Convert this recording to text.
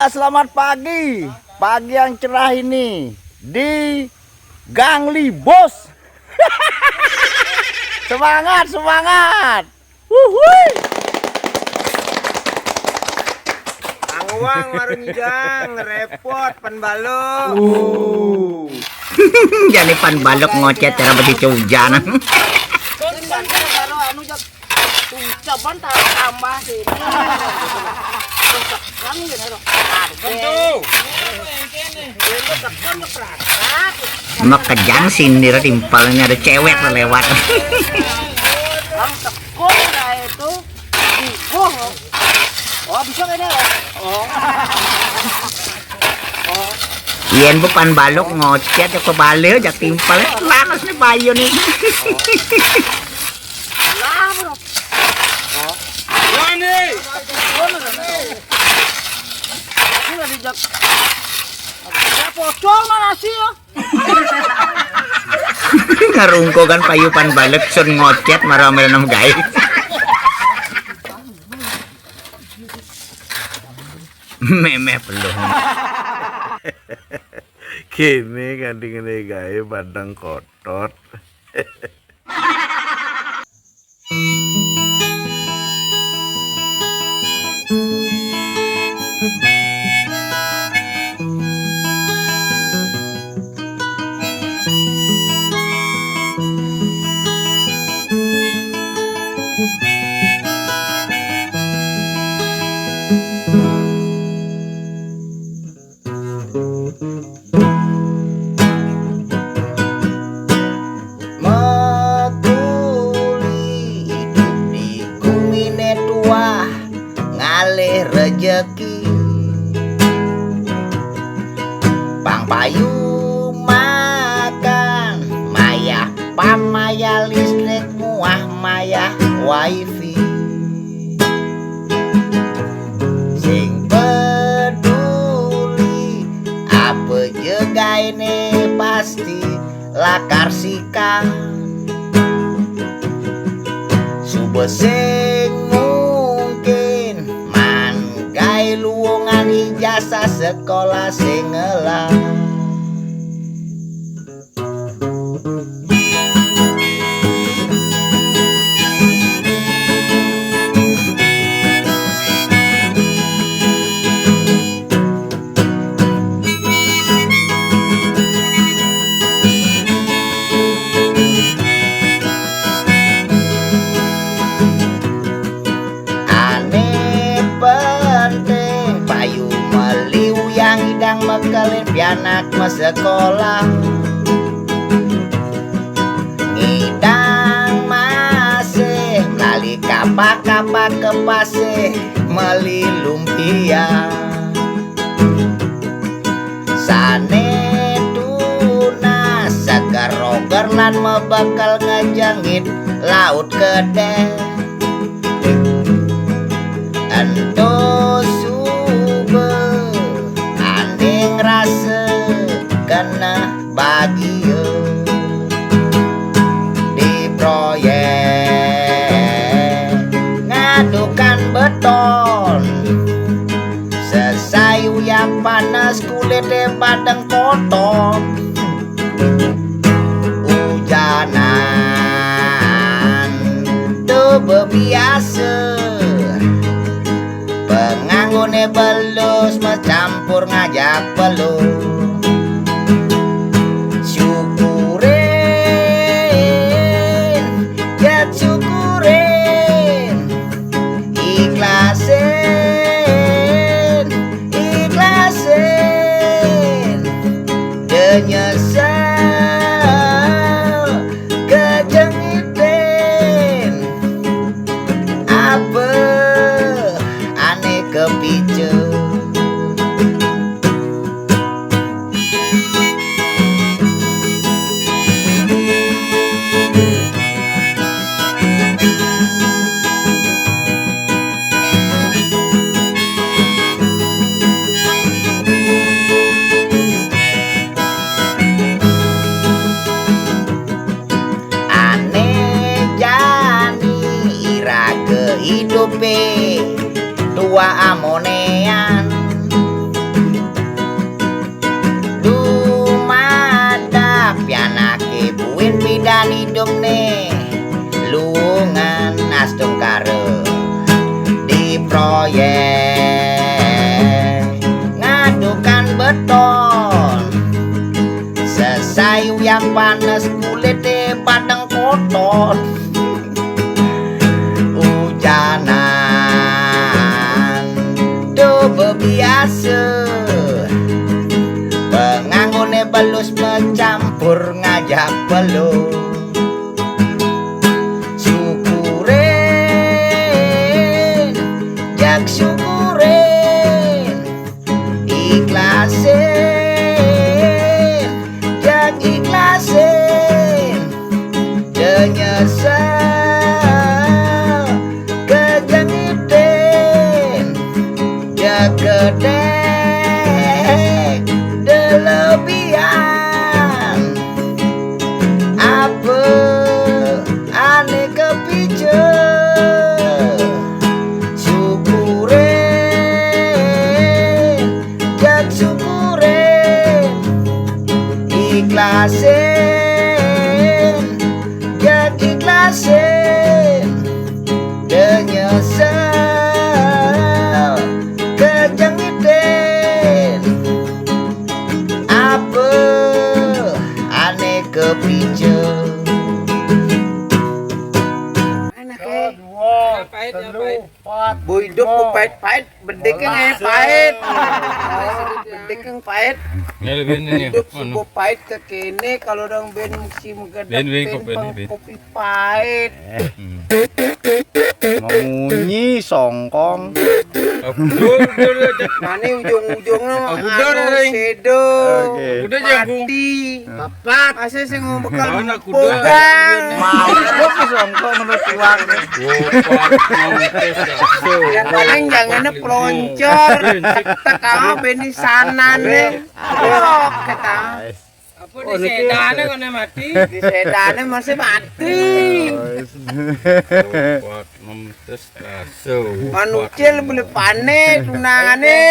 Selamat pagi, pagi yang cerah ini di Gangli Bos. Semangat, semangat. Wuhui. Angwang marunjang repot pan balok. Jadi pan balok ngocet cara begitu hujan. Coba tambah sih. Makejang sindir timpalnya ada cewek lewat. Oh bisa kayaknya ya. Yen bukan balok ngocet ya kebalik jak timpal langsung nih bayu nih. Lah bro. Wani. Ini dijak. Ya pocong mana sih ya? Ngarungko kan payupan balok sun ngocet maramel nam guys. Meme belum. Kini kanding ini gawe padang kotor. Rejeki pang payu makan maya pamaya listrik muah maya wifi sing peduli apa juga ini pasti lakar sikan subesing luwungan ijazah sekolah sing ngelah mekalin pianak sekolah ngidang masih melalui kapak-kapak ke pasih meli lumpia sane tunas segar roger lan mebakal ngejangit laut kedeh entus rasa kena bahagia di proyek ngadukan beton sesayu yang panas kulit padang kotor hujanan tuh biasa penganggone belus mencampur ngajak peluk syukurin ya syukurin ikhlasin nyesel kejengitin apa aneh kepicu panas kulite padang kotor hujanan do biasa penganggone balus mencampur ngajak peluk syukurin jak syukurin ikhlasin jak ikhlasin nyesel kejangiten jak gede delebihan apa aneh kepicu syukurin jak syukurin ikhlasin jak ikhlasin nyesel kejangiten apa aneh kepicu Bu hidup bu pahit-pahit, bedeknya pahit. Bedeknya pahit. Hidup si bu pahit ke kene kalau dong ben si megadapin kopi pahit. Ngunyi songkong. Mana ujung-ujungnya anu sedo. Mati. Bapak. Masa saya ngomong bekal bukan. Mau songkong menurut tuang. Yang paling jangan peloncor. Kita kamu beni sana nih. Oh, kita. Apa di sedane kok mati? Di sedane masih mati. Manucil boleh panen tunangane.